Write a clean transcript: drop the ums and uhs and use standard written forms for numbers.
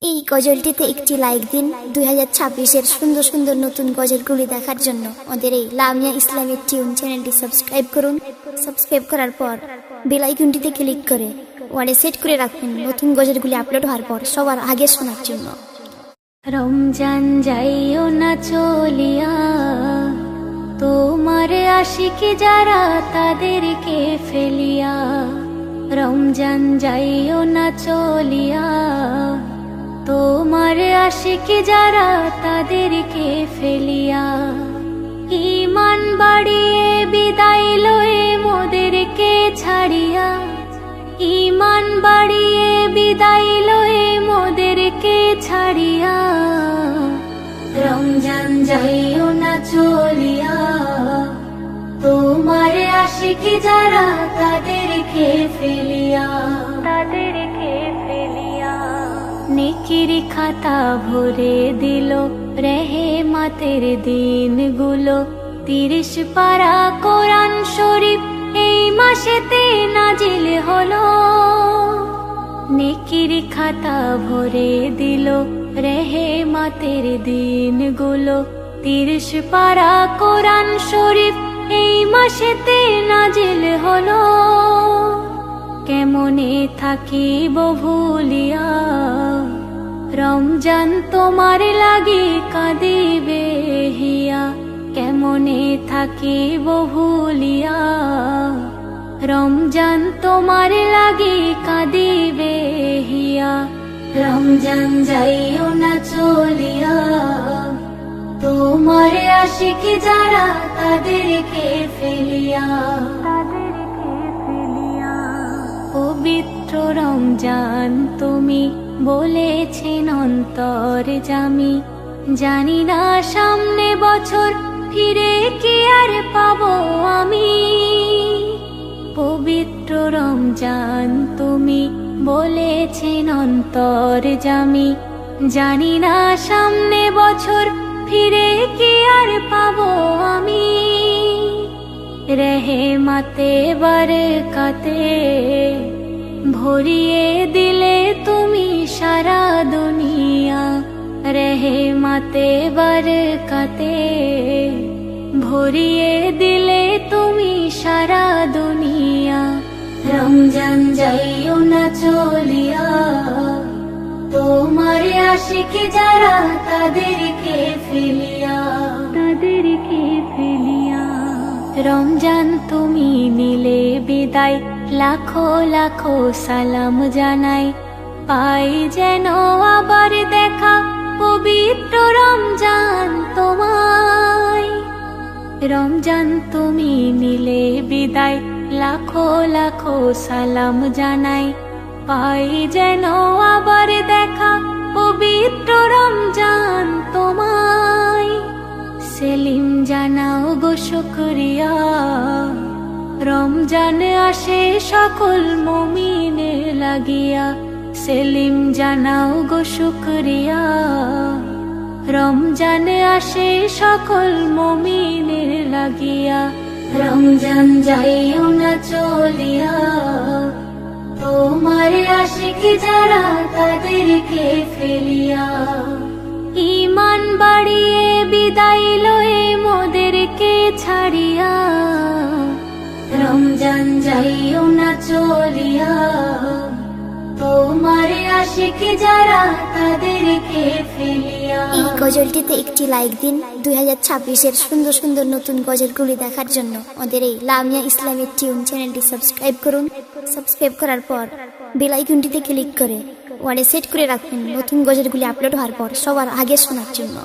এই গজলটিতে একটি লাইক দিন। 2026-এর সুন্দর সুন্দর নতুন গজলগুলি দেখার জন্য আমাদের এই লামিয়া ইসলামিক টিউন চ্যানেলটি সাবস্ক্রাইব করুন। সাবস্ক্রাইব করার পর বেল আইকনটিতে ক্লিক করে ওয়ালে সেট করে রাখুন নতুন গজলগুলি আপলোড হওয়ার পর সবার আগে শোনার জন্য। রমজান যাইও না চলিয়া, তোমার আশিকে যারা তাদেরকে ফেলিয়া। রমজান যাইও না চলিয়া, তোমার আশিকে যারা তাদেরকে ফেলিয়া। ঈমান বাড়িয়ে বিদায় লয়ে মোদেরকে ছাড়িয়া, ঈমান বাড়িয়ে বিদায় লয়ে মোদেরকে ছাড়িয়া। রমজান যাইও না চলিয়া, তোমার আশিকে যারা তাদেরকে ফেলিয়া, তাদেরকে ফেলিয়া। নেকির খাতা ভরে দিল রেহেমাতের দিনগুলো, 30 পারা কোরআন শরীফ এই মাসেতে নাজিল হলো। নেকির খাতা ভরে দিল রেহেমাতের দিনগুলো, 30 পারা কোরআন শরীফ এই মাসেতে নাজিল হলো। কেমনে থাকিব ভুলিয়া, রমজান তোমার লাগি কাঁদিবে হিয়া। কেমনে থাকিব ভুলিয়া, রমজান তোমার লাগি কাঁদিবে হিয়া। রমজান যাইও না চলিয়া, তোমার আশিকে যারা তাদেরকে ফেলিয়া, তাদেরকে ফেলিয়া। পবিত্র রমজান তুমি বলেছেন অন্তর জামি, জানি না সামনে বছর ফিরে কি আর পাবো আমি। পবিত্র রমজান তুমি বলেছেন অন্তর জামি, জানি না সামনে বছর ফিরে কি আর পাবো আমি। রেহেমাতে বারকাতে ভরিয়ে দিলে তুমি সারা দুনিয়া। রেহেমাতে বারকাতে ভরিয়ে দিলে তুমি সারা দুনিয়া। রমজান যাইও না চলিয়া, তোমার আশিকে যারা তাদেরকে ফেলিয়া, তাদেরকে ফেলিয়া। রমজান তুমি নিলে বিদায়, লাখো লাখো সালাম জানাই, পাই যেন আবার দেখা পবিত্র রমজান তোমায়। রমজান তুমি নিলে বিদায়, লাখো লাখো সালাম জানাই, পাই যেন আবার দেখা পবিত্র রমজান তোমায়। সেলিম জানাও গো শুকরিয়া, রমজান আসে সকল মুমিনের লাগিয়া। সেলিম জানাও গো শুকরিয়া, রমজান আসে সকল মুমিনের লাগিয়া। রমজান যাইও না চলিয়া, তোমার আশিকে যারা তাদেরকে ফেলিয়া। ঈমান বাড়িয়ে বিদায় লয়ে মোদেরকে ছাড়িয়া। রমজান যাইও না চলিয়া, তোমার আশিকে যারা তাদেরকে ফেলিয়া। এই গজলটিতে একটি লাইক দিন। 2026-এর সুন্দর সুন্দর নতুন গজলগুলি দেখার জন্য আমাদের এই লামিয়া ইসলামিক টিউন চ্যানেলটি সাবস্ক্রাইব করুন। সাবস্ক্রাইব করার পর বেল আইকনটিতে ক্লিক করে ওয়ালে সেট করে রাখুন নতুন গজলগুলি আপলোড হওয়ার পর সবার আগে শোনার জন্য।